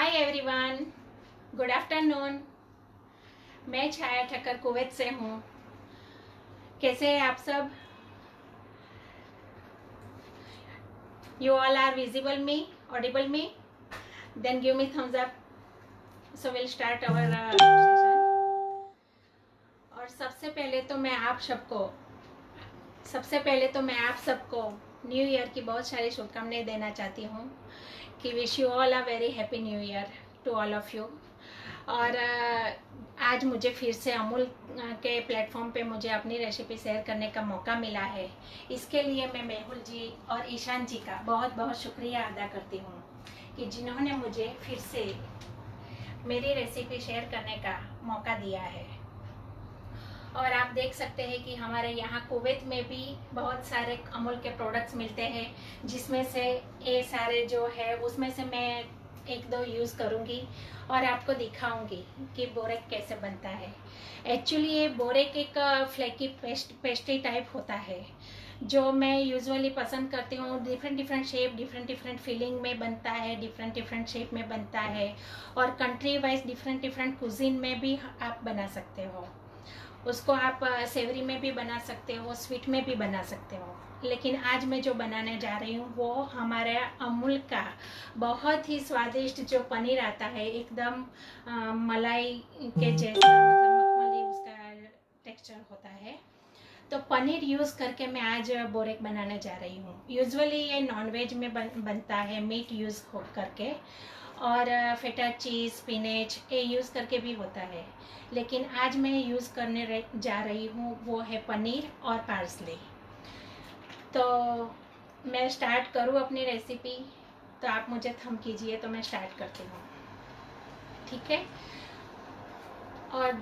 Hi everyone, good afternoon. मैं छाया Thakkar Kuwait से हूँ। कैसे हैं आप सब? You all are visible me, audible me? Then give me thumbs up, so will start our session. और सबसे पहले तो मैं आप सबको न्यू ईयर की बहुत सारी शुभकामनाएं देना चाहती हूँ कि wish you all a very happy new year to all of you. और आज मुझे फिर से अमूल के प्लेटफॉर्म पे मुझे अपनी रेसिपी शेयर करने का मौका मिला है। इसके लिए मैं मेहुल जी और ईशान जी का बहुत बहुत शुक्रिया अदा करती हूँ कि जिन्होंने मुझे फिर से मेरी रेसिपी शेयर करने का मौका दिया है। और आप देख सकते हैं कि हमारे यहाँ कुवैत में भी बहुत सारे अमूल के प्रोडक्ट्स मिलते हैं, जिसमें से ये सारे जो है उसमें से मैं एक दो यूज़ करूँगी और आपको दिखाऊंगी कि बोरेक कैसे बनता है। एक्चुअली ये बोरेक एक फ्लेकी पेस्ट्री टाइप होता है जो मैं यूजुअली पसंद करती हूँ। डिफरेंट शेप, डिफरेंट फीलिंग में बनता है, डिफरेंट शेप में बनता है और कंट्री वाइज डिफरेंट कुजीन में भी आप बना सकते हो। उसको आप सेवरी में भी बना सकते हो, स्वीट में भी बना सकते हो। लेकिन आज मैं जो बनाने जा रही हूँ वो हमारे अमूल का बहुत ही स्वादिष्ट जो पनीर आता है, एकदम मलाई के जैसा, मतलब मखमली उसका टेक्सचर होता है। तो पनीर यूज़ करके मैं आज बोरेक बनाने जा रही हूँ। यूजुअली ये नॉनवेज में बनता है, मीट यूज़ करके, और फेटा चीज़, स्पिनेच ये यूज़ करके भी होता है। लेकिन आज मैं यूज़ करने जा रही हूँ वो है पनीर और पार्सले। तो मैं स्टार्ट करूँ अपनी रेसिपी, तो आप मुझे थम कीजिए तो मैं स्टार्ट करती हूँ, ठीक है? और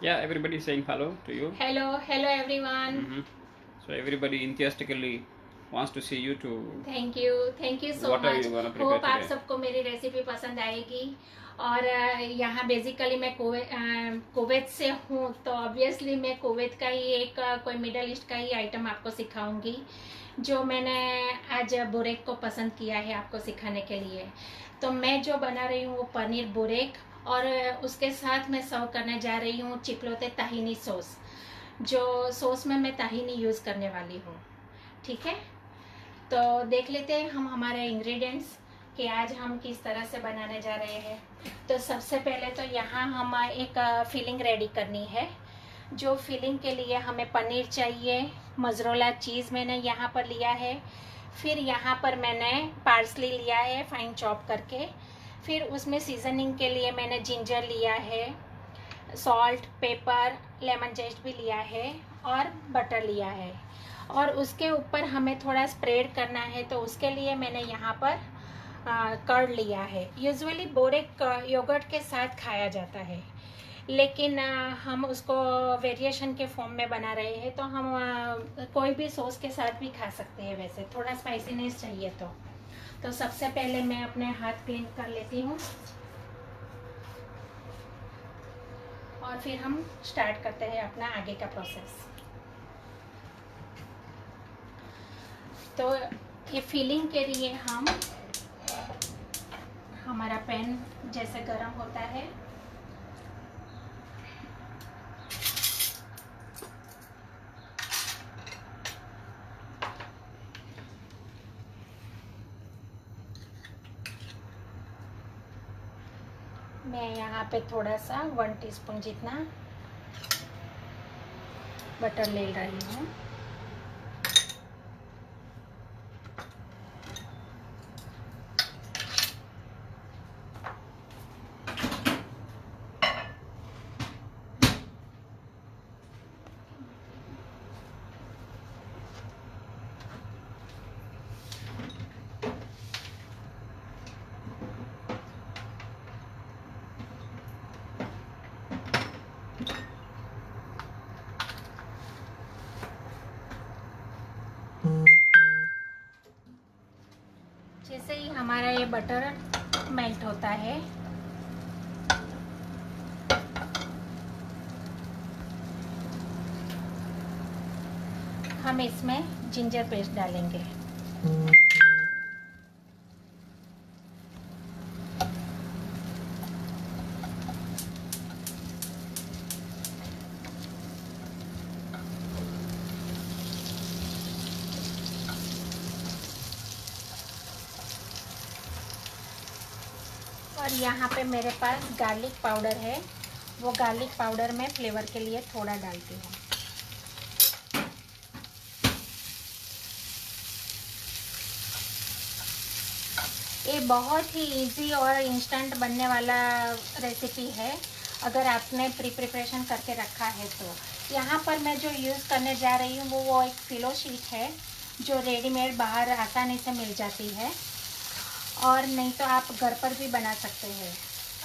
Yeah, everybody is saying hello to you. hello everyone. So everybody enthusiastically wants to see you to. Thank you so What are much. you gonna prepare hope आप today? सबको मेरी रेसिपी पसंद आएगी। और यहाँ बेसिकली मैं कुवैत से हूँ, तो ऑब्वियसली मैं कुवैत का ही एक कोई मिडल ईस्ट का ही आइटम आपको सिखाऊंगी जो मैंने आज बोरेक को पसंद किया है आपको सिखाने के लिए। तो मैं जो बना रही हूँ वो पनीर बोरेक, और उसके साथ मैं सर्व करने जा रही हूँ चिपलोते ताहिनी सॉस, जो सॉस में मैं ताहिनी यूज़ करने वाली हूँ, ठीक है? तो देख लेते हैं हम हमारे इंग्रेडिएंट्स कि आज हम किस तरह से बनाने जा रहे हैं। तो सबसे पहले तो यहाँ हम एक फिलिंग रेडी करनी है। जो फिलिंग के लिए हमें पनीर चाहिए, मोज़रेला चीज़ मैंने यहाँ पर लिया है, फिर यहाँ पर मैंने पार्सली लिया है फाइन चॉप करके, फिर उसमें सीजनिंग के लिए मैंने जिंजर लिया है, सॉल्ट, पेपर, लेमन जेस्ट भी लिया है और बटर लिया है। और उसके ऊपर हमें थोड़ा स्प्रेड करना है, तो उसके लिए मैंने यहाँ पर कर्ड लिया है। यूजुअली बोरेक योगर्ट के साथ खाया जाता है, लेकिन हम उसको वेरिएशन के फॉर्म में बना रहे हैं, तो हम कोई भी सॉस के साथ भी खा सकते हैं। वैसे थोड़ा स्पाइसीनेस चाहिए तो सबसे पहले मैं अपने हाथ क्लीन कर लेती हूँ और फिर हम स्टार्ट करते हैं अपना आगे का प्रोसेस। तो ये फिलिंग के लिए हम हमारा पैन जैसे गरम होता है, मैं यहाँ पे थोड़ा सा 1 टीस्पून जितना बटर ले रही हूँ। जैसे ही हमारा ये बटर मेल्ट होता है, हम इसमें जिंजर पेस्ट डालेंगे। और यहाँ पे मेरे पास गार्लिक पाउडर है, वो गार्लिक पाउडर मैं फ्लेवर के लिए थोड़ा डालती हूँ। ये बहुत ही इजी और इंस्टेंट बनने वाला रेसिपी है अगर आपने प्रिपरेशन करके रखा है तो। यहाँ पर मैं जो यूज़ करने जा रही हूँ वो एक फिलो शीट है जो रेडीमेड बाहर आसानी से मिल जाती है, और नहीं तो आप घर पर भी बना सकते हैं।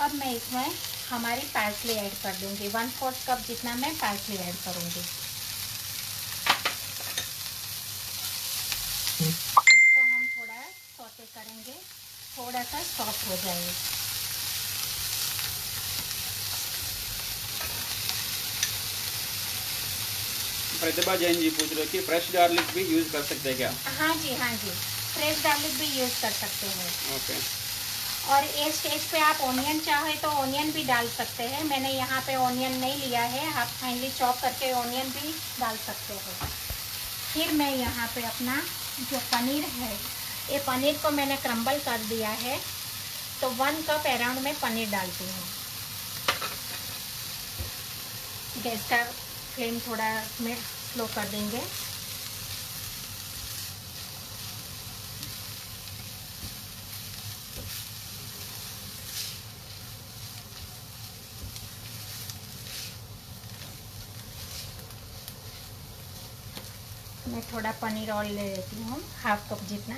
अब मैं इसमें हमारी पार्सली ऐड कर दूँगी, 1/4 कप जितना मैं पार्सली ऐड करूँगी। इसको हम थोड़ा सौते करेंगे, थोड़ा सा सॉफ्ट हो जाए। प्रतिभा जैन जी पूछ रहे कि फ्रेश गार्लिक भी यूज कर सकते हैं क्या? हाँ जी, हाँ जी, फ्रेश गार्लिक भी यूज़ कर सकते हैं। ओके। और इस स्टेज पे आप ऑनियन चाहे तो ऑनियन भी डाल सकते हैं। मैंने यहाँ पे ऑनियन नहीं लिया है, आप फाइनली चॉप करके ऑनियन भी डाल सकते हो। फिर मैं यहाँ पे अपना जो पनीर है, ये पनीर को मैंने क्रम्बल कर दिया है, तो 1 कप अराउंड में पनीर डालती हूँ। गैस का फ्लेम थोड़ा में स्लो कर देंगे। मैं थोड़ा पनीर और ले लेती हूँ, 1/2 कप जितना।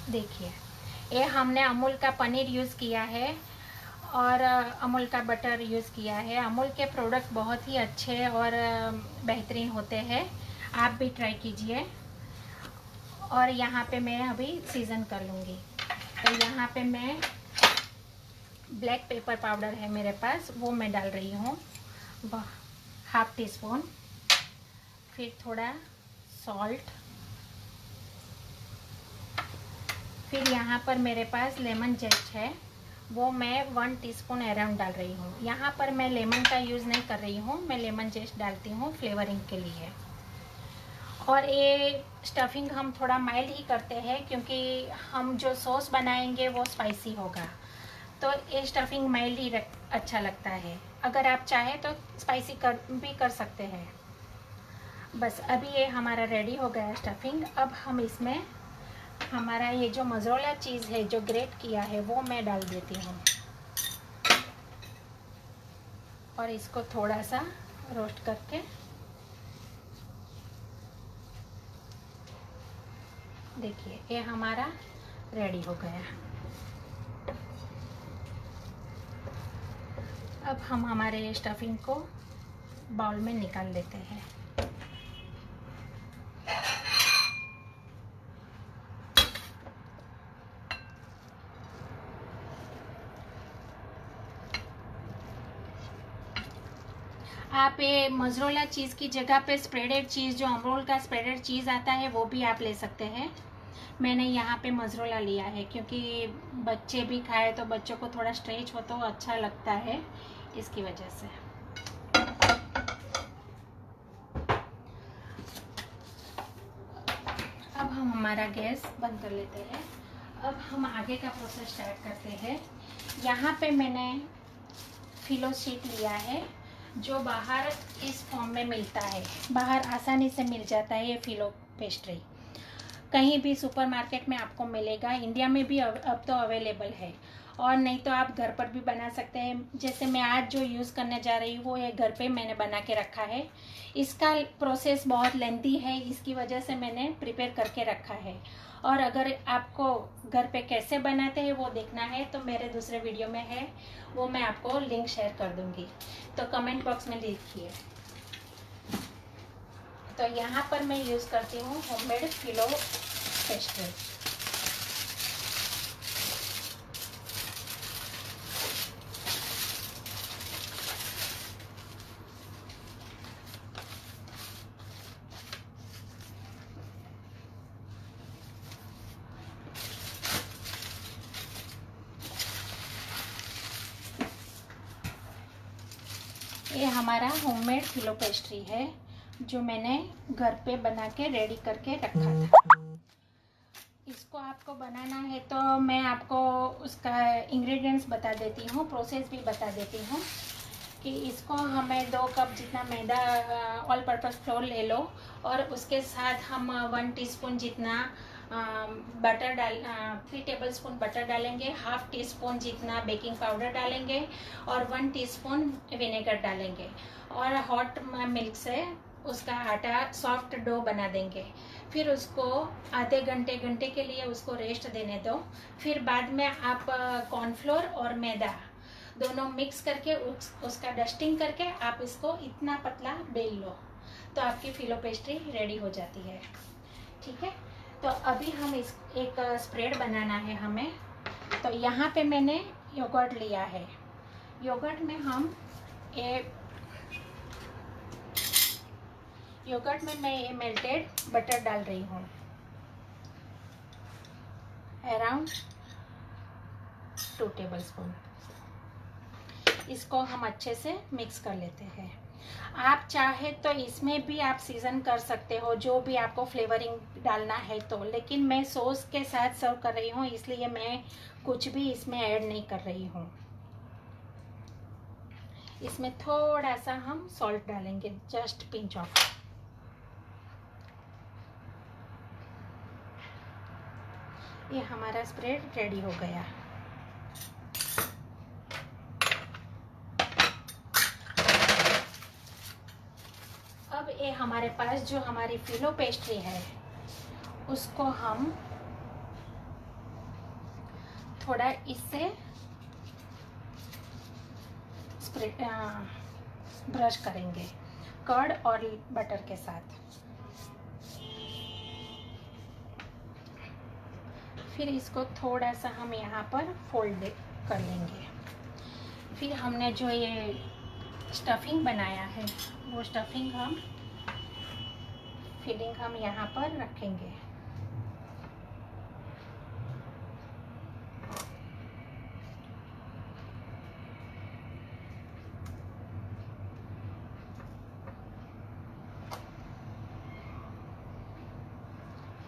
देखिए, ये हमने अमूल का पनीर यूज़ किया है और अमूल का बटर यूज़ किया है। अमूल के प्रोडक्ट बहुत ही अच्छे और बेहतरीन होते हैं, आप भी ट्राई कीजिए। और यहाँ पे मैं अभी सीज़न कर लूँगी। तो यहाँ पे मैं ब्लैक पेपर पाउडर है मेरे पास, वो मैं डाल रही हूँ 1/2 टीस्पून। फिर थोड़ा सॉल्ट। फिर यहाँ पर मेरे पास लेमन जेस्ट है, वो मैं 1 टीस्पून अराउंड डाल रही हूँ। यहाँ पर मैं लेमन का यूज़ नहीं कर रही हूँ, मैं लेमन जेस्ट डालती हूँ फ्लेवरिंग के लिए। और ये स्टफिंग हम थोड़ा माइल्ड ही करते हैं क्योंकि हम जो सॉस बनाएंगे वो स्पाइसी होगा, तो ये स्टफिंग माइल्ड ही अच्छा लगता है। अगर आप चाहें तो स्पाइसी भी कर सकते हैं। बस अभी ये हमारा रेडी हो गया स्टफिंग। अब हम इसमें हमारा ये जो मोज़रेला चीज़ है जो ग्रेट किया है वो मैं डाल देती हूँ, और इसको थोड़ा सा रोस्ट करके देखिए ये हमारा रेडी हो गया। अब हम हमारे स्टफिंग को बाउल में निकाल लेते हैं। आप ये मोज़रेला चीज़ की जगह पे स्प्रेडेड चीज़, जो अमूल का स्प्रेडेड चीज़ आता है, वो भी आप ले सकते हैं। मैंने यहाँ पे मोज़रेला लिया है क्योंकि बच्चे भी खाए तो बच्चों को थोड़ा स्ट्रेच हो तो अच्छा लगता है, इसकी वजह से। अब हम हमारा गैस बंद कर लेते हैं। अब हम आगे का प्रोसेस स्टार्ट करते हैं। यहाँ पे मैंने फिलो शीट लिया है जो बाहर इस फॉर्म में मिलता है, बाहर आसानी से मिल जाता है। ये फिलो पेस्ट्री कहीं भी सुपरमार्केट में आपको मिलेगा, इंडिया में भी अब तो अवेलेबल है, और नहीं तो आप घर पर भी बना सकते हैं। जैसे मैं आज जो यूज़ करने जा रही हूँ वो ये घर पे मैंने बना के रखा है। इसका प्रोसेस बहुत लेंथी है, इसकी वजह से मैंने प्रिपेयर करके रखा है। और अगर आपको घर पे कैसे बनाते हैं वो देखना है तो मेरे दूसरे वीडियो में है, वो मैं आपको लिंक शेयर कर दूँगी, तो कमेंट बॉक्स में लिखिए। तो यहाँ पर मैं यूज़ करती हूँ होममेड फिलो पेस्ट्री। ये हमारा होममेड फिलो पेस्ट्री है जो मैंने घर पे बना के रेडी करके रखा था। इसको आपको बनाना है तो मैं आपको उसका इंग्रेडिएंट्स बता देती हूँ, प्रोसेस भी बता देती हूँ कि इसको हमें 2 कप जितना मैदा ऑल पर्पस फ्लोर ले लो और उसके साथ हम 1 टीस्पून जितना बटर 3 टेबलस्पून बटर डालेंगे, हाफ टी स्पून जितना बेकिंग पाउडर डालेंगे और 1 टीस्पून विनेगर डालेंगे और हॉट मिल्क से उसका आटा सॉफ्ट डो बना देंगे। फिर उसको आधे घंटे के लिए उसको रेस्ट देने दो। फिर बाद में आप कॉर्नफ्लोर और मैदा दोनों मिक्स करके उसका डस्टिंग करके आप इसको इतना पतला बेल लो तो आपकी फिलो पेस्ट्री रेडी हो जाती है। ठीक है, तो अभी हम इस एक स्प्रेड बनाना है हमें। तो यहाँ पे मैंने योगर्ट लिया है। योगर्ट में मैं ये मेल्टेड बटर डाल रही हूँ, अराउंड 2 टेबलस्पून। इसको हम अच्छे से मिक्स कर लेते हैं। आप चाहे तो इसमें भी आप सीजन कर सकते हो, जो भी आपको फ्लेवरिंग डालना है तो, लेकिन मैं सॉस के साथ सर्व कर रही हूँ इसलिए मैं कुछ भी इसमें ऐड नहीं कर रही हूँ। इसमें थोड़ा सा हम सॉल्ट डालेंगे, जस्ट पिंच ऑफ। ये हमारा स्प्रेड रेडी हो गया। अब ये हमारे पास जो हमारी फिलो पेस्ट्री है उसको हम थोड़ा इससे स्प्रेड ब्रश करेंगे कर्ड और बटर के साथ। फिर इसको थोड़ा सा हम यहाँ पर फोल्ड कर लेंगे। फिर हमने जो ये स्टफिंग बनाया है वो स्टफिंग फिलिंग हम यहाँ पर रखेंगे।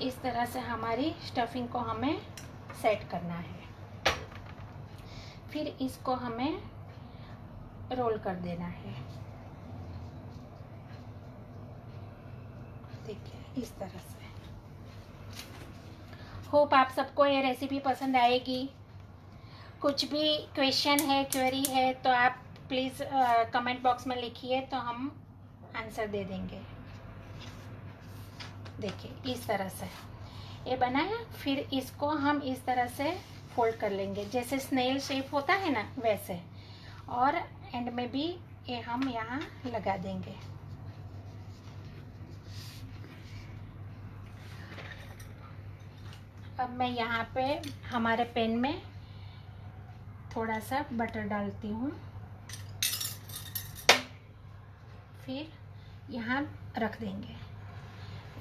इस तरह से हमारी स्टफिंग को हमें सेट करना है। फिर इसको हमें रोल कर देना है। देखिए इस तरह से। होप आप सबको ये रेसिपी पसंद आएगी। कुछ भी क्वेश्चन है, क्वेरी है तो आप प्लीज़ कमेंट बॉक्स में लिखिए तो हम आंसर दे देंगे। देखिए इस तरह से ये बनाया। फिर इसको हम इस तरह से फोल्ड कर लेंगे जैसे स्नेल शेप होता है ना वैसे, और एंड में भी ये हम यहाँ लगा देंगे। अब मैं यहाँ पे हमारे पैन में थोड़ा सा बटर डालती हूँ, फिर यहाँ रख देंगे।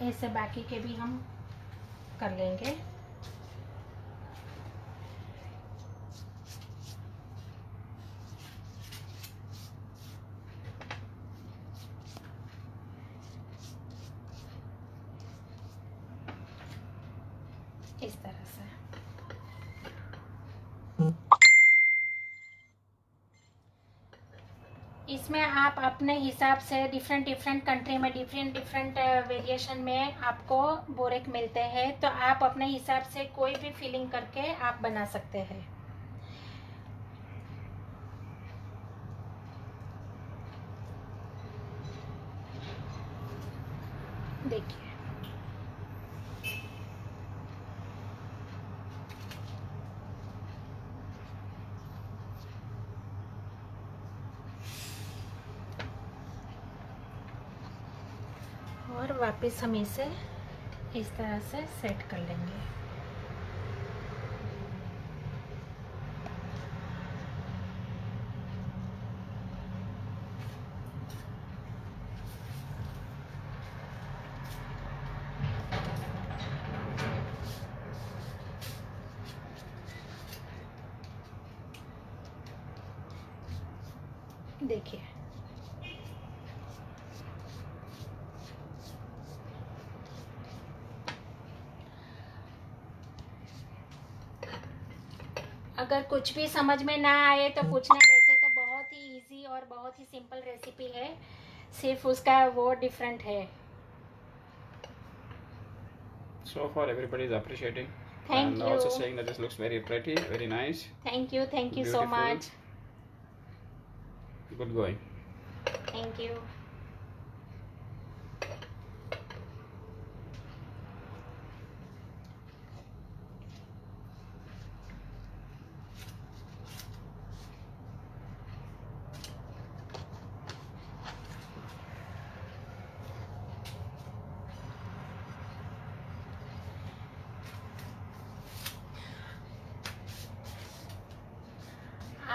ऐसे बाकी के भी हम कर लेंगे। इस तरह से इसमें आप अपने हिसाब से डिफरेंट कंट्री में डिफरेंट वेरिएशन में आपको बोरेक मिलते हैं, तो आप अपने हिसाब से कोई भी फिलिंग करके आप बना सकते हैं। देखिए और वापस हम इसे इस तरह से सेट कर लेंगे। देखिए अगर कुछ भी समझ में ना आए तो पूछना। वैसे तो बहुत ही इजी और बहुत ही सिंपल रेसिपी है, सिर्फ उसका वो डिफरेंट है। So far, everybody is appreciating Thank and you. also saying that this looks very pretty, very nice. Thank you so Beautiful. much. Good going. Thank you.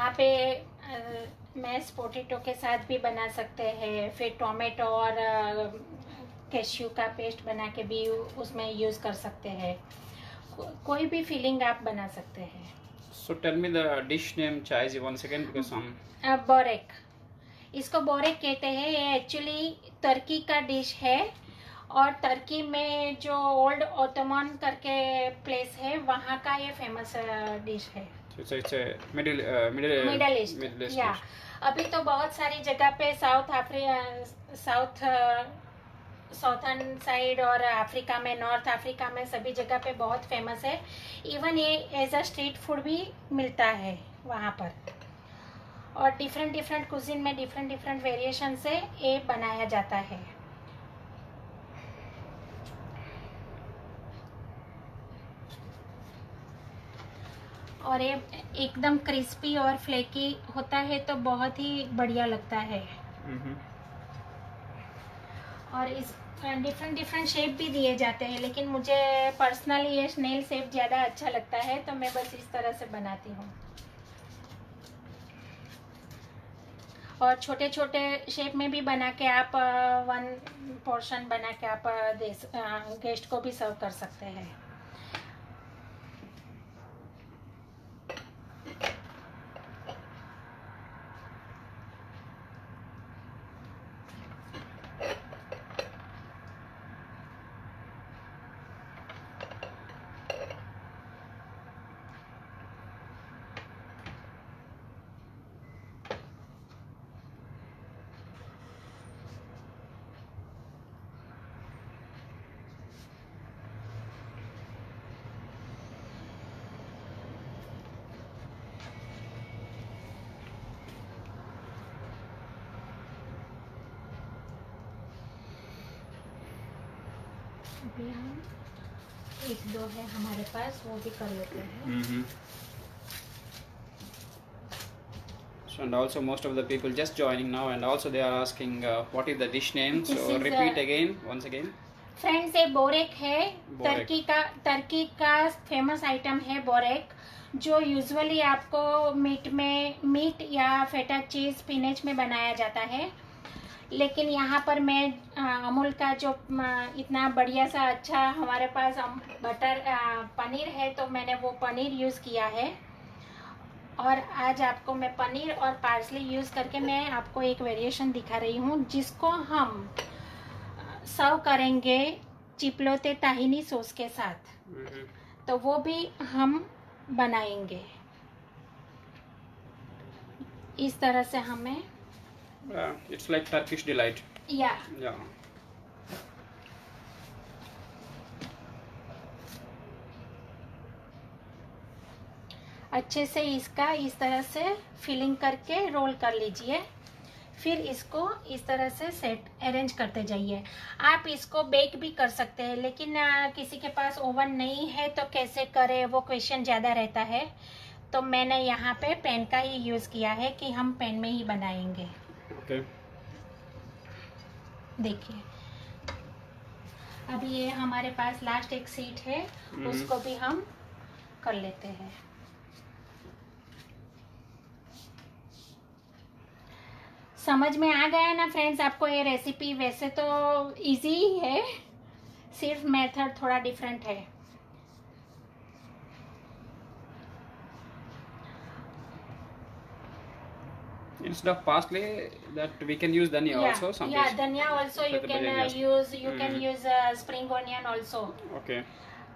आप मैश पोटैटो के साथ भी बना सकते हैं, फिर टोमेटो और कैश्यू का पेस्ट बना के भी उसमें यूज़ कर सकते हैं। कोई भी फिलिंग आप बना सकते हैं। So tell me the dish name Chaizi once again because some. Boric, इसको बोरेक कहते हैं। ये एक्चुअली तुर्की का डिश है और तुर्की में जो ओल्ड ओटोमन करके प्लेस है वहाँ का ये फेमस डिश है। So it's a Middle East. या अभी तो बहुत सारी जगह पे साउथर्न साइड और अफ्रीका में, नॉर्थ अफ्रीका में सभी जगह पे बहुत फेमस है। इवन ये एज अ स्ट्रीट फूड भी मिलता है वहाँ पर, और डिफरेंट कुजिन में डिफरेंट वेरिएशन से ये बनाया जाता है। और ये एकदम क्रिस्पी और फ्लेकी होता है तो बहुत ही बढ़िया लगता है। और इस डिफरेंट शेप भी दिए जाते हैं, लेकिन मुझे पर्सनली ये स्नेल शेप ज़्यादा अच्छा लगता है तो मैं बस इस तरह से बनाती हूँ। और छोटे शेप में भी बना के आप 1 पोर्शन बना के आप गेस्ट को भी सर्व कर सकते हैं। अभी हम 1-2 है हमारे पास, वो भी कर लेते हैं। So, and also most of the people just joining now, and also they are asking what is the dish name. So repeat again, once again. Friends, ये बोरेक है। तुर्की का फेमस आइटम है बोरेक, जो यूजुअली आपको meet या फेटा चीज spinach में बनाया जाता है। लेकिन यहाँ पर मैं अमूल का जो इतना बढ़िया सा अच्छा हमारे पास पनीर है, तो मैंने वो पनीर यूज़ किया है। और आज आपको मैं पनीर और पार्सले यूज़ करके मैं आपको एक वेरिएशन दिखा रही हूँ, जिसको हम सर्व करेंगे चिपलोते ताहिनी सॉस के साथ। तो वो भी हम बनाएंगे इस तरह से। हमें it's like Turkish delight. Yeah. अच्छे से इसका इस तरह से फिलिंग करके रोल कर लीजिए। फिर इसको इस तरह से अरेंज करते जाइए। आप इसको बेक भी कर सकते हैं, लेकिन किसी के पास ओवन नहीं है तो कैसे करें, वो क्वेश्चन ज़्यादा रहता है। तो मैंने यहाँ पे पैन का ही यूज़ किया है कि हम पैन में ही बनाएंगे। देखिए, अभी ये हमारे पास लास्ट एक सीट है, उसको भी हम कर लेते हैं। समझ में आ गया ना फ्रेंड्स आपको ये रेसिपी? वैसे तो इजी ही है, सिर्फ मेथड थोड़ा डिफरेंट है। Instead of parsley, that we can use dhania also. Dhania also you can use. You can use spring onion also. Okay.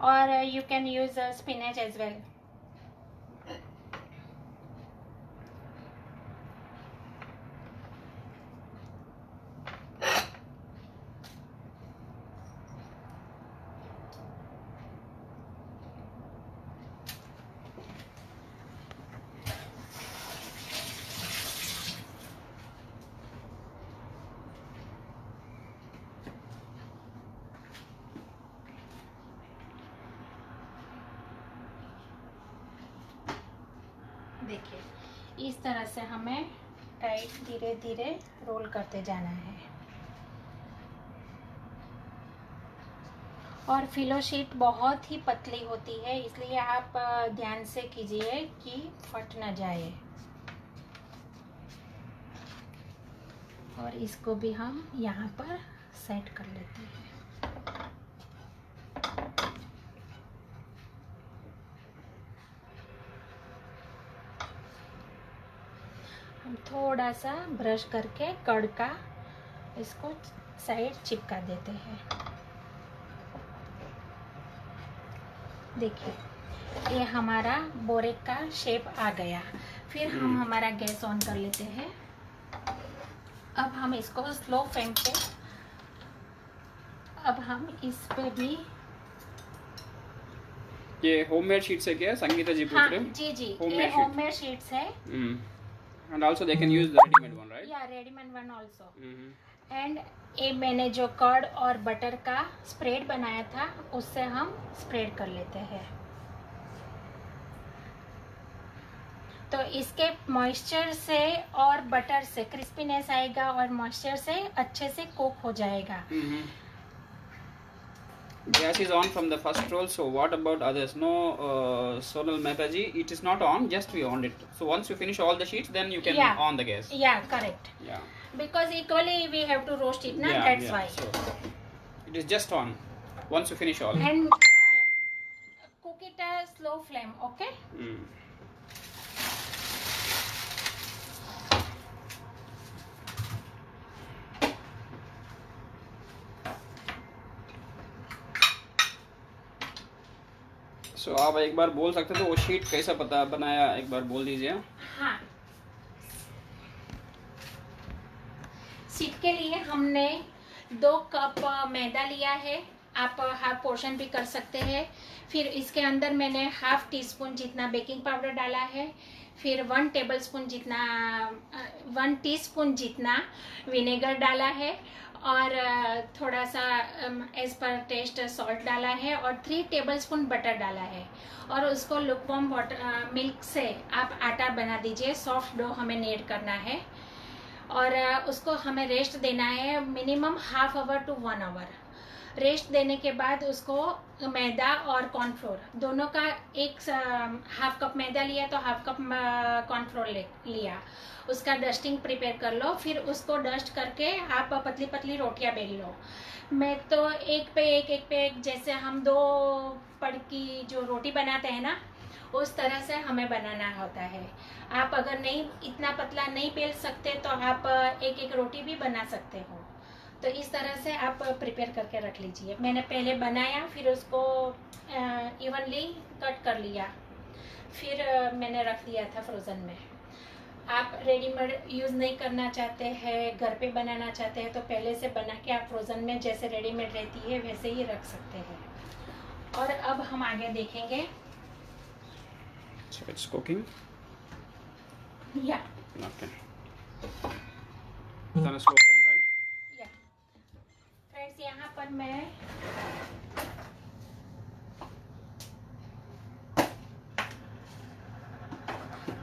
Or you can use spinach as well. इस तरह से हमें tight धीरे धीरे role करते जाना है। और फिलो शीट बहुत ही पतली होती है, इसलिए आप ध्यान से कीजिए कि फट न जाए। और इसको भी हम यहाँ पर सेट कर लेते हैं। हम थोड़ा सा ब्रश करके कड़ का इसको साइड चिपका देते हैं। देखिए ये हमारा बोरेक का शेप आ गया। फिर हम हमारा गैस ऑन कर लेते हैं। अब हम इसको स्लो फ्लेम पे, अब हम इस पे भी, ये होममेड शीट्स है क्या संगीता जी पूछ रहे हैं? जी जी, Homemade ये होममेड शीट्स है। And also they can use the ready-made one, right? या रेडीमेड वन ऑल्सो। एंड ये मैंने जो कर्ड और बटर का स्प्रेड बनाया था उससे हम स्प्रेड कर लेते हैं। तो इसके मॉइस्चर से और बटर से क्रिस्पीनेस आएगा और मॉइस्चर से अच्छे से कुक हो जाएगा। Gas is on from the first roll, so what about others? No, Sonal Mehta ji, it is not on, just we on it. So once you finish all the sheets, then you can on the gas. Yeah, correct. Yeah. Because equally we have to roast it, na? That's why. So it is just on once you finish all. And cook it at slow flame, okay? So आप एक बार बोल सकते थे वो sheet कैसा पता बनाया, एक बार बोल दीजिए। हाँ, शीट के लिए हमने 2 कप मैदा लिया है। आप हाफ पोर्शन भी कर सकते हैं। फिर इसके अंदर मैंने हाफ टी स्पून जितना बेकिंग पाउडर डाला है। फिर 1 टीस्पून जितना विनेगर डाला है और थोड़ा सा एज पर टेस्ट सॉल्ट डाला है और 3 टेबलस्पून बटर डाला है। और उसको लुकवार्म वाटर मिल्क से आप आटा बना दीजिए। सॉफ्ट डो हमें नीड करना है और उसको हमें रेस्ट देना है मिनिमम ½ आवर टू 1 आवर। रेस्ट देने के बाद उसको मैदा और कॉर्नफ्लोर दोनों का ½ कप मैदा लिया तो ½ कप कॉर्नफ्लोर लिया। उसका डस्टिंग प्रिपेयर कर लो। फिर उसको डस्ट करके आप पतली पतली रोटियां बेल लो। मैं तो एक पे एक जैसे हम 2 पड़ की जो रोटी बनाते हैं ना, उस तरह से हमें बनाना होता है। आप अगर नहीं इतना पतला नहीं बेल सकते तो आप एक रोटी भी बना सकते हो। तो इस तरह से आप प्रिपेयर करके रख लीजिए। मैंने पहले बनाया, फिर उसको इवनली कट कर लिया, फिर मैंने रख दिया था फ्रोज़न में। आप रेडीमेड यूज़ नहीं करना चाहते हैं, घर पे बनाना चाहते हैं तो पहले से बना के आप फ्रोज़न में जैसे रेडीमेड रहती है वैसे ही रख सकते हैं। और अब हम आगे देखेंगे। So it's cooking? Yeah. Okay. It's on a slow flame, right? Yeah. Friends, यहाँ पर मैं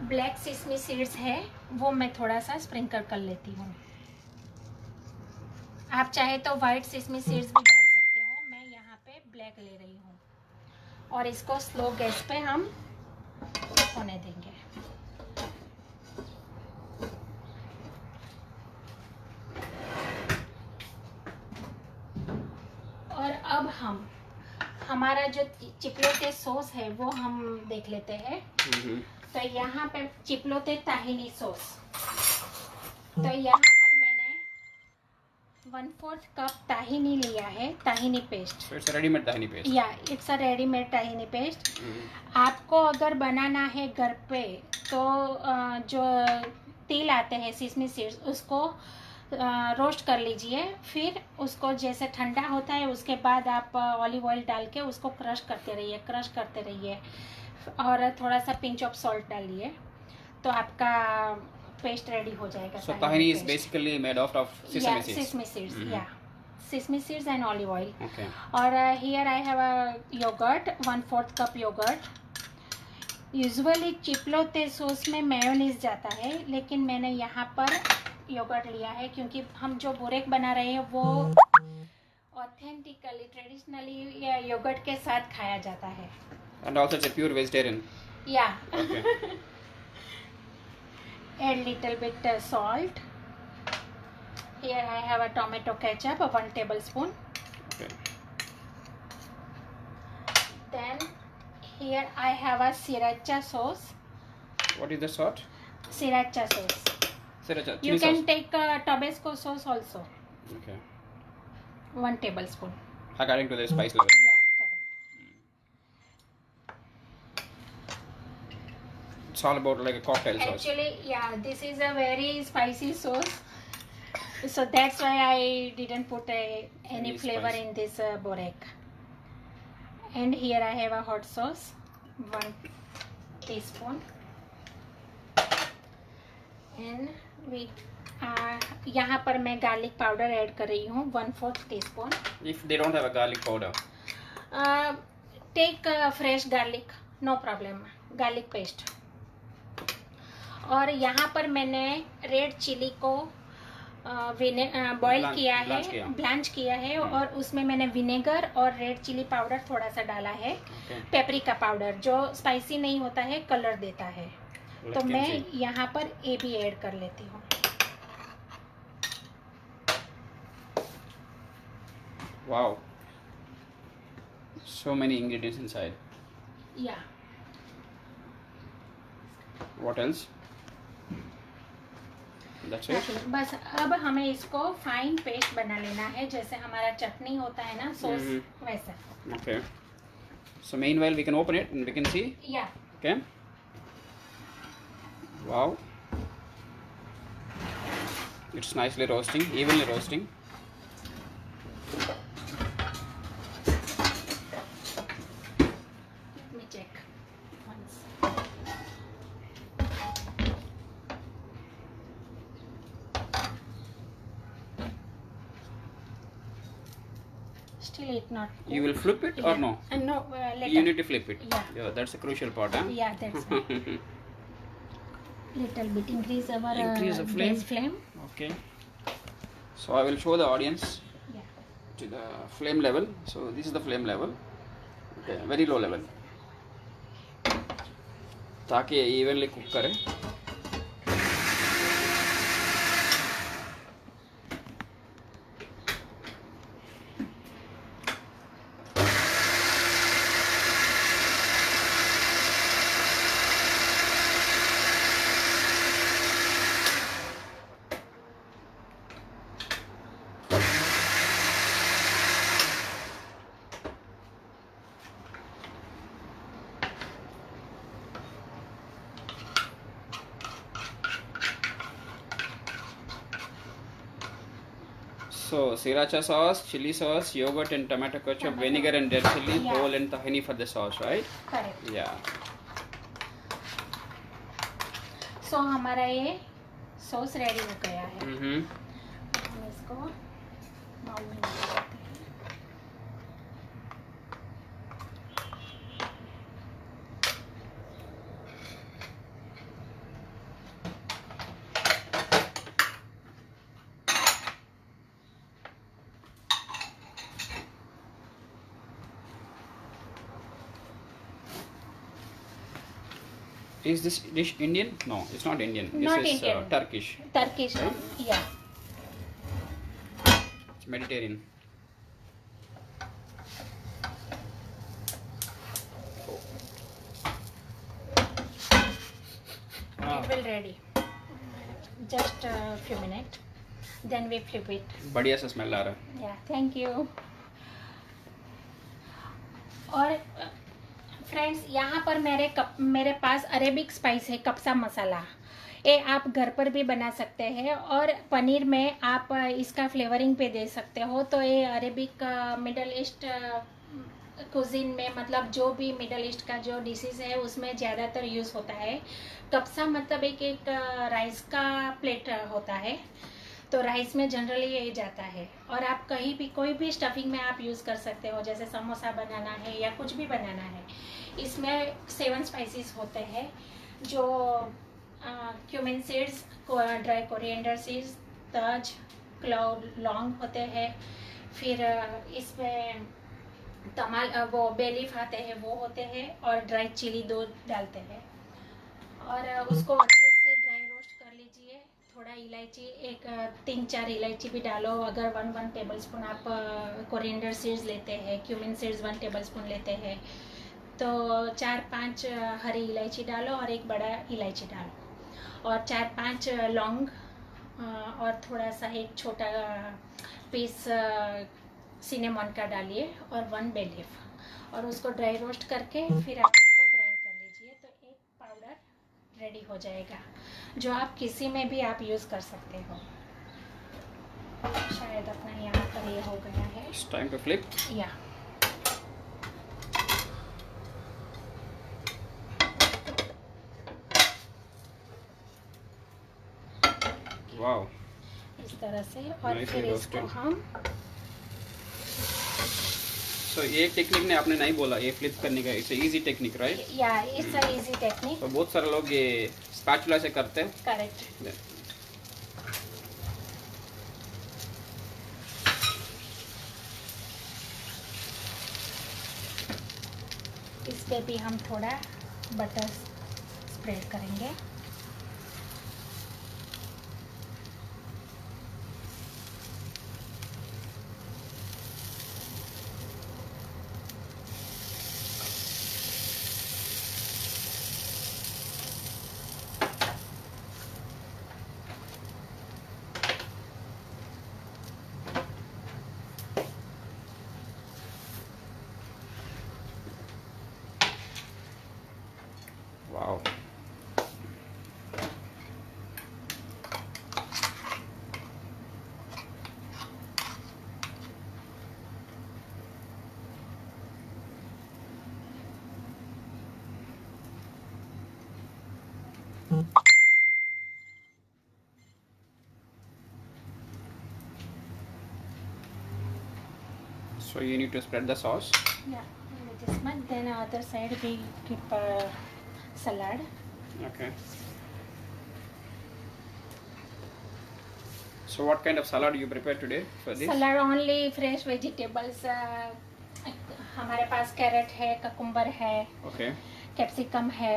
ब्लैक सिसमी सीड्स है वो मैं थोड़ा सा स्प्रिंकल कर लेती हूँ। आप चाहे तो वाइट सिसमी सीड्स भी डाल सकते हो। मैं यहाँ पे ब्लैक ले रही हूँ। और इसको स्लो गैस पे हम होने देंगे। और अब हम हमारा जो चिपलोते सॉस है वो हम देख लेते हैं। तो यहाँ पे चिपलोते ताहिनी सॉस, तो यहाँ पर मैंने 1/4 कप ताहिनी लिया है, ताहिनी paste. So it's a ready-made tahini paste. या इट्स अ रेडीमेड ताहिनी पेस्ट। आपको अगर बनाना है घर पे तो जो तिल आते हैं सिसमी सीड्स उसको रोस्ट कर लीजिए। फिर उसको जैसे ठंडा होता है उसके बाद आप ऑलिव ऑयल डाल के उसको क्रश करते रहिए और थोड़ा सा पिंच ऑफ सॉल्ट डालिए तो आपका पेस्ट रेडी हो जाएगा। So tahini is basically made out of sesame seeds. Sesame seeds, yeah. Sesame seeds and olive oil. Okay. और here I have a yogurt, 1/4 cup yogurt. Usually chipotle sauce में mayonnaise जाता है, लेकिन मैंने यहाँ पर योगर्ट लिया है क्योंकि हम जो बुरेक बना रहे हैं वो ऑथेंटिकली ट्रेडिशनली या योगर्ट के साथ खाया जाता है. And also it's a pure vegetarian. Yeah. Okay. Add little bit salt. Here I have a tomato ketchup, 1 tablespoon. Okay. Then here I have a sriracha sauce. What is the salt? Sriracha sauce. Sriracha. You Chili can sauce. take Tabasco sauce also. Okay. 1 tablespoon. According to the spice level. Yeah, correct. It's all about like a cocktail sauce. Actually, yeah, this is a very spicy sauce. So that's why I didn't put any Any flavor spice. in this borek. And here I have a hot sauce, 1 teaspoon. And we यहाँ पर मैं garlic powder add कर रही हूँ 1/4 teaspoon. If they don't have a garlic powder. Take fresh garlic, no problem, garlic paste. और यहाँ पर मैंने रेड चिली को बॉईल किया है, ब्लांच किया है, और उसमें मैंने विनेगर और रेड चिली पाउडर थोड़ा सा डाला है. पेपरिका पाउडर जो स्पाइसी नहीं होता है, कलर देता है. तो मैं यहाँ पर ये भी ऐड कर लेती हूँ. Wow. So many ingredients inside. Yeah. What else? That's it. बस अब हमें इसको फाइन पेस्ट बना लेना है, जैसे हमारा चटनी होता है ना, सॉस वैसा. Okay. So meanwhile we can open it and we can see. Yeah. Okay. Wow. It's nicely roasting, evenly roasting. Let me check once. Still it not. You will flip it or no? No, later. You need to flip it. Yeah. That's a crucial part, huh? Yeah, that's right. Little bit increase our Increase the flame. gas flame. Okay. So I will show the audience Yeah. to the flame level. So this is the flame level. Okay, very low level. ताकि ये evenly cook करे. So sriracha sauce, chili sauce, yogurt and tomato ketchup, vinegar and red chili, Yeah. whole and tahini for the sauce, right? Correct. Yeah. So हमारा ये sauce ready हो गया है. Mm-hmm. हम इसको बाउल में डाल देते हैं. Is this dish Indian? No, it's not Indian. Not this is Indian. Turkish. Turkish, yeah. It's Mediterranean. It will ready. Just a few minutes. Then we flip it. बढ़िया सा smell आ रहा है. Yeah, thank you. और friends यहाँ पर मेरे पास Arabic spice है, कप्सा मसाला. ये आप घर पर भी बना सकते हैं और पनीर में आप इसका फ्लेवरिंग पे दे सकते हो. तो ये अरेबिक मिडल ईस्ट कुजीन में, मतलब जो भी मिडल ईस्ट का जो डिशेस है उसमें ज़्यादातर यूज़ होता है. कप्सा मतलब एक राइस का प्लेट होता है. तो राइस में जनरली यही जाता है। और आप कहीं भी कोई भी स्टफिंग में आप यूज़ कर सकते हो, जैसे समोसा बनाना है या कुछ भी बनाना है। इसमें 7 स्पाइसेस होते हैं, जो cumin seeds, dry coriander seeds, तज, क्लोव, लौंग होते हैं। फिर इसमें वो बे लीफ आते हैं, वो होते हैं, और ड्राई चिली 2 डालते हैं। और उसको अच्छे से ड्राई रोस्ट कर लीजिए। थोड़ा इलायची, 3-4 इलायची भी डालो। अगर 1 टेबल स्पून आप कोरिएंडर सीड्स लेते हैं, क्यूमिन सीड्स 1 टेबल स्पून लेते हैं, तो 4-5 हरी इलायची डालो और 1 बड़ा इलायची डालो, और 4-5 लौंग, और थोड़ा सा 1 छोटा पीस सिनेमन का डालिए, और 1 बे लीफ, और उसको ड्राई रोस्ट करके फिर आप उसको ग्राइंड कर लीजिए। तो एक पाउडर रेडी हो जाएगा, जो आप किसी में भी आप यूज़ कर सकते हो। शायद अपना यहाँ पर ये हो गया है। It's time to flip. या Wow. इस तरह से, और Nicely फिर इसको roasted. हम So ये टेक्निक ने आपने नहीं बोला, ये फ्लिप करने का, इट्स इजी टेक्निक, राइट? या इट्स अ इजी टेक्निक। तो बहुत सारे लोग ये स्पैचुला से करते हैं। करेक्ट। इस पे भी हम थोड़ा बटर स्प्रेड करेंगे। Wow. So you need to spread the sauce. Yeah, with this much. Then other side we keep salad. Okay. So what kind of salad you prepare today for this? Salad only fresh vegetables. हमारे पास carat है, cucumber है, Okay. Capsicum है,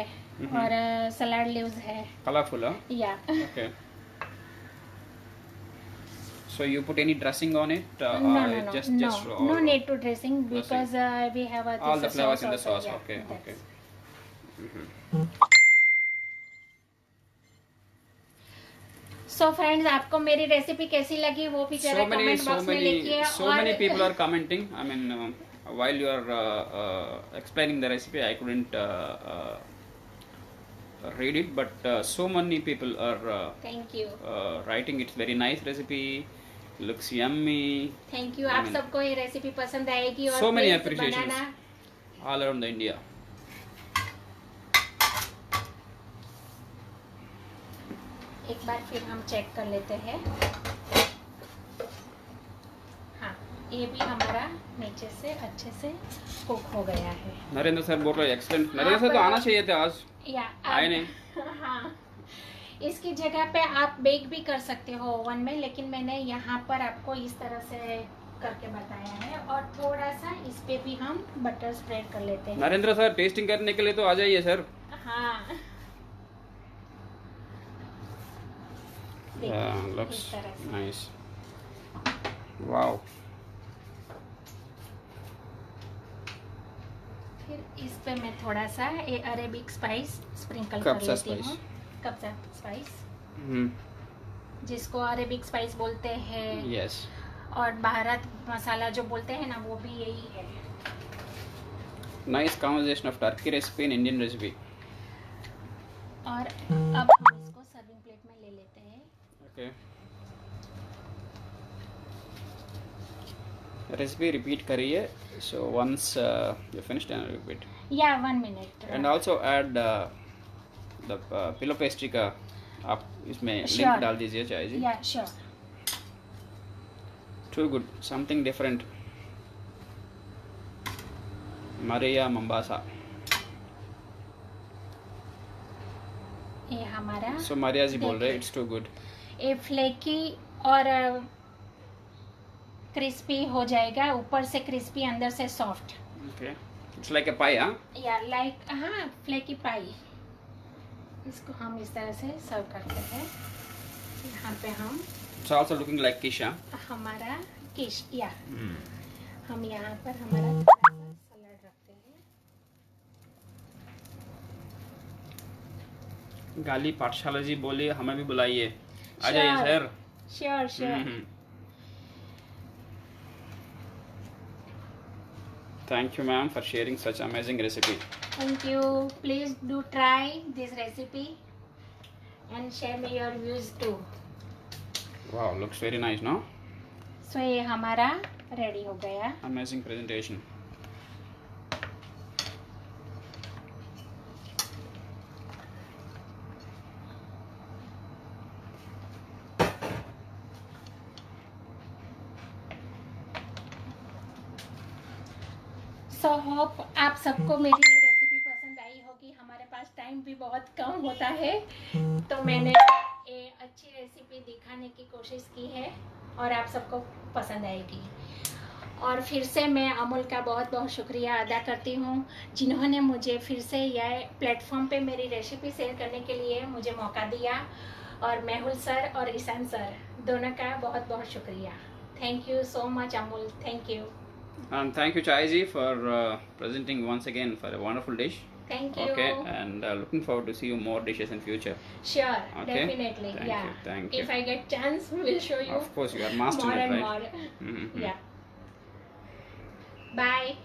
और salad leaves है। Colorful, huh? या Okay. So you put any dressing on it? no, Just no all, need to dressing, because we have all the flavors in the also, sauce. yeah, Okay. that's- Okay. So friends, आपको मेरी recipe कैसी लगी वो भी जरा comment box में लिखिए। So many people are commenting. I mean, while you are explaining the recipe, I couldn't read it, but so many people are thank you. writing it's very nice recipe, looks yummy. Thank you. आप सबको ये recipe पसंद आएगी, और So many please appreciations banana. all around the India. एक बार फिर हम check कर लेते हैं। हाँ, ये भी हमारा नीचे से अच्छे से कुक हो गया है। नरेंद्र सर बोल रहे एक्सलेंट। नरेंद्र सर तो आना चाहिए थे आज, या आए नहीं। हाँ, इसकी जगह पे आप बेक भी कर सकते हो ओवन में, लेकिन मैंने यहाँ पर आपको इस तरह से करके बताया है। और थोड़ा सा इस पे भी हम बटर स्प्रेड कर लेते हैं। नरेंद्र सर टेस्टिंग करने के लिए तो आ जाइए सर। हाँ, looks इस तरह से। nice. Wow. फिर इस पे मैं थोड़ा सा ये अरेबिक स्पाइस स्प्रिंकल कर कब्जा लेती हूँ। स्पाइस। कब्जा स्पाइस, Hmm. जिसको अरेबिक स्पाइस बोलते हैं, Yes. और भारत मसाला जो बोलते हैं ना, वो भी यही है। Nice combination of Turkey recipe and Indian recipe. और अब हम इसको सर्विंग प्लेट में ले लेते हैं। Okay. Recipe repeat करिए. So once you finished, and repeat. या 1 minute. And also add the pillow pastry का आप इसमें Sure. लिंक डाल दीजिए चाहे जी। या sure. Too good. Something different. Maria Mombasa. ये हमारा So Maria जी बोल रहे it's too good. ये फ्लेकी और क्रिस्पी हो जाएगा, ऊपर से क्रिस्पी अंदर से soft. Okay. It's like a pie, huh? या लाइक हाँ फ्लेकी पाई. इसको हम इस तरह से सर्व करते हैं. यहाँ पे हम It's also looking like quiche, huh? हमारा किश या Mm. हम यहाँ पर हमारा सलाद रखते हैं. गाली पाठशाला जी बोलिए हमें भी बुलाइए. आ जाइए sir. Sure sure. Thank you, ma'am, for sharing such amazing recipe. Thank you. Please do try this recipe and share me your views too. Wow, looks very nice, no? So ये हमारा रेडी हो गया. Amazing presentation. So hope आप सबको मेरी ये recipe पसंद आई होगी. हमारे पास टाइम भी बहुत कम होता है, तो मैंने ये अच्छी रेसिपी दिखाने की कोशिश की है और आप सबको पसंद आएगी. और फिर से मैं अमूल का बहुत बहुत शुक्रिया अदा करती हूँ, जिन्होंने मुझे फिर से यह प्लेटफॉर्म पे मेरी रेसिपी शेयर करने के लिए मुझे मौका दिया. और मेहुल सर और ईशान सर दोनों का बहुत बहुत शुक्रिया. Thank you so much Amul. Thank you. And thank you, Chai ji, for presenting once again for a wonderful dish. Thank you. Okay, and looking forward to see you more dishes in future. Sure, Okay. definitely. Thank yeah. you, thank you. If I get chance, we'll show you Of course, you are mastering more it, and right? more. Mhm. Yeah. Bye.